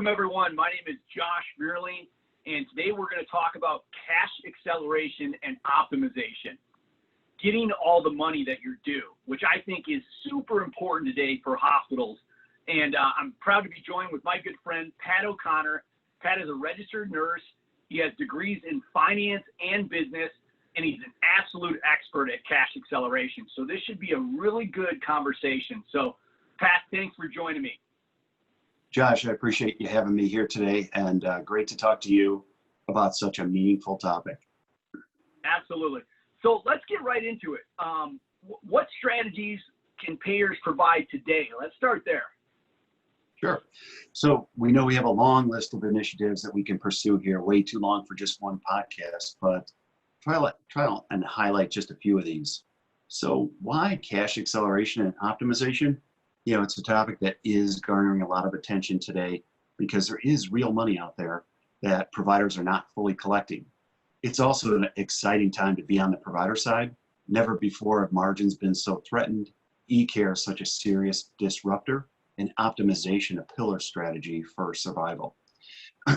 Welcome, everyone. My name is Josh Meerling, and today we're going to talk about cash acceleration and optimization, getting all the money that you're due, which I think is super important today for hospitals. And I'm proud to be joined with my good friend, Pat O'Connor. Pat is a registered nurse. He has degrees in finance and business, and he's an absolute expert at cash acceleration. So this should be a really good conversation. So, Pat, thanks for joining me. Josh, I appreciate you having me here today, and great to talk to you about such a meaningful topic. Absolutely. So let's get right into it. What strategies can payers provide today? Let's start there. Sure. So we know we have a long list of initiatives that we can pursue here, way too long for just one podcast, but try and highlight just a few of these. So why cash acceleration and optimization? You know, it's a topic that is garnering a lot of attention today because there is real money out there that providers are not fully collecting. It's also an exciting time to be on the provider side. Never before have margins been so threatened. E-care is such a serious disruptor, and optimization a pillar strategy for survival.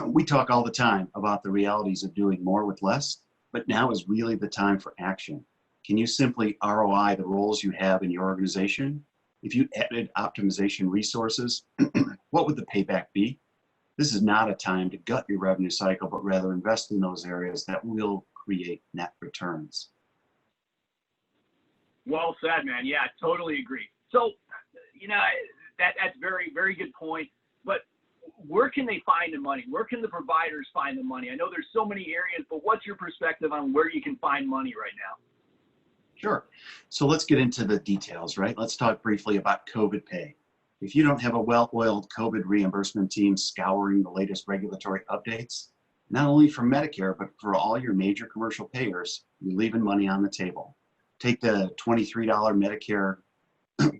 We talk all the time about the realities of doing more with less, but now is really the time for action. Can you simply ROI the roles you have in your organization? If you added optimization resources, what would the payback be? This is not a time to gut your revenue cycle, but rather invest in those areas that will create net returns. Well said, man. Yeah, totally agree. So, you know, that's very, very good point. But where can they find the money? Where can the providers find the money? I know there's so many areas, but what's your perspective on where you can find money right now? Sure. So let's get into the details, right? Let's talk briefly about COVID pay. If you don't have a well-oiled COVID reimbursement team scouring the latest regulatory updates, not only for Medicare, but for all your major commercial payers, you're leaving money on the table. Take the $23 Medicare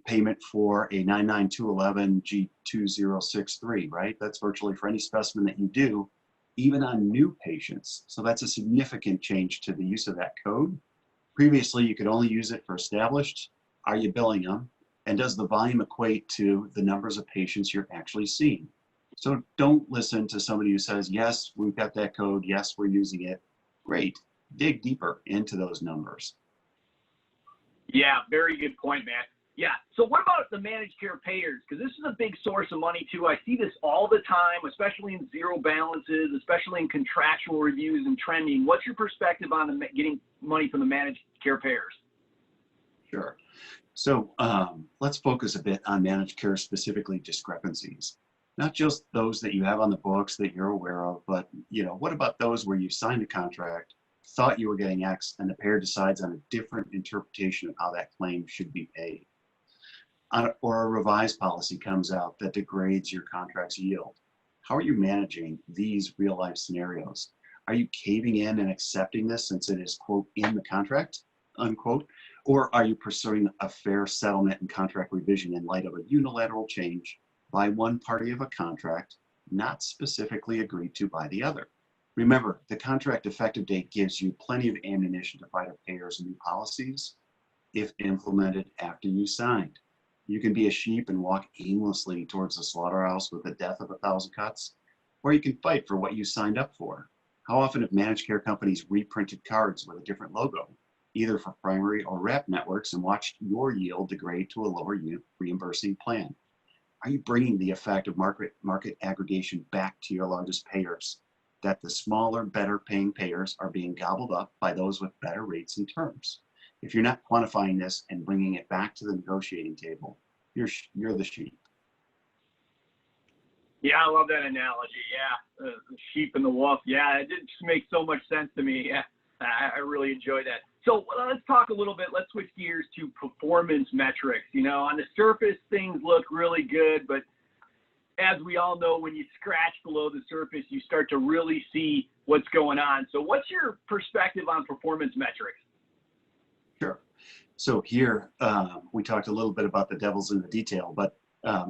payment for a 99211 G2063, right? That's virtually for any specimen that you do, even on new patients. So that's a significant change to the use of that code. Previously, you could only use it for established. Are you billing them? And does the volume equate to the numbers of patients you're actually seeing? So don't listen to somebody who says, yes, we've got that code. Yes, we're using it. Great. Dig deeper into those numbers. Yeah, very good point, man. Yeah. So what about the managed care payers? Because this is a big source of money too. I see this all the time, especially in zero balances, especially in contractual reviews and trending. What's your perspective on getting money from the managed care payers? Sure. So let's focus a bit on managed care, specifically discrepancies. Not just those that you have on the books that you're aware of, but what about those where you signed a contract, thought you were getting X, and the payer decides on a different interpretation of how that claim should be paid? Or a revised policy comes out that degrades your contract's yield. How are you managing these real life scenarios? Are you caving in and accepting this since it is, quote, in the contract, unquote? Or are you pursuing a fair settlement and contract revision in light of a unilateral change by one party of a contract not specifically agreed to by the other? Remember, the contract effective date gives you plenty of ammunition to fight a payer's new policies if implemented after you signed. You can be a sheep and walk aimlessly towards the slaughterhouse with the death of 1,000 cuts, or you can fight for what you signed up for. How often have managed care companies reprinted cards with a different logo, either for primary or rep networks, and watched your yield degrade to a lower reimbursing plan? Are you bringing the effect of market aggregation back to your largest payers, that the smaller, better paying payers are being gobbled up by those with better rates and terms? If you're not quantifying this and bringing it back to the negotiating table, you're the sheep. Yeah, I love that analogy. Yeah, the sheep and the wolf. Yeah, it just makes so much sense to me. Yeah, I really enjoy that. So let's talk a little bit. Let's switch gears to performance metrics. On the surface, things look really good, but as we all know, when you scratch below the surface, you start to really see what's going on. So what's your perspective on performance metrics? Sure. So here, we talked a little bit about the devil's in the detail, but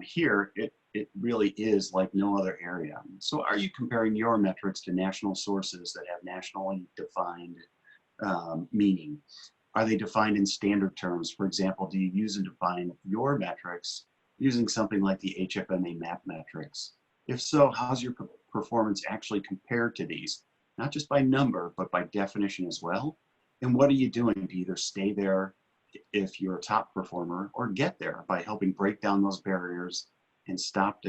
here it really is like no other area. So are you comparing your metrics to national sources that have nationally defined meaning? Are they defined in standard terms? For example, do you use and define your metrics using something like the HFMA MAP metrics? If so, how's your performance actually compared to these? Not just by number, but by definition as well. And what are you doing to either stay there if you're a top performer or get there by helping break down those barriers and stop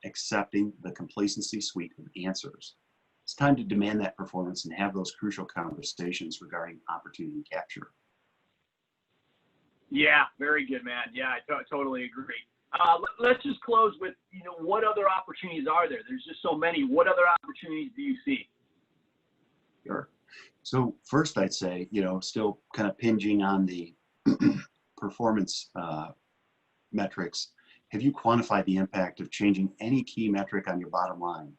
accepting the complacency suite of answers? It's time to demand that performance and have those crucial conversations regarding opportunity capture. Yeah, very good, man. Yeah, I totally agree. Let's just close with, what other opportunities are there? There's just so many. What other opportunities do you see? Sure. So first I'd say, still kind of pinging on the performance metrics, have you quantified the impact of changing any key metric on your bottom line?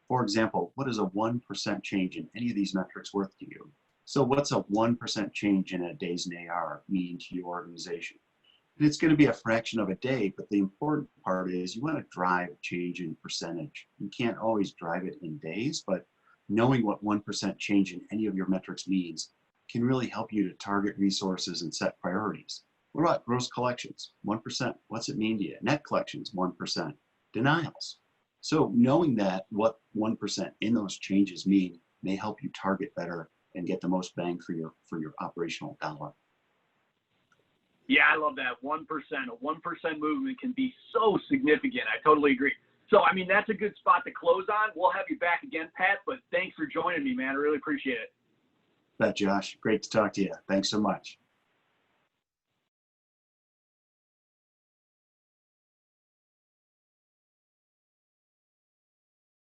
For example, what is a 1% change in any of these metrics worth to you? So what's a 1% change in a days in AR mean to your organization? And it's going to be a fraction of a day, but the important part is you want to drive change in percentage. You can't always drive it in days, but knowing what 1% change in any of your metrics means can really help you to target resources and set priorities. What about gross collections? 1%. What's it mean to you? Net collections, 1%. Denials. So knowing that what 1% in those changes mean may help you target better and get the most bang for your operational dollar. Yeah, I love that. 1%. A 1% movement can be so significant. I totally agree. So, that's a good spot to close on. We'll have you back again, Pat, but thanks for joining me, man. I really appreciate it. Bet, Josh. Great to talk to you. Thanks so much.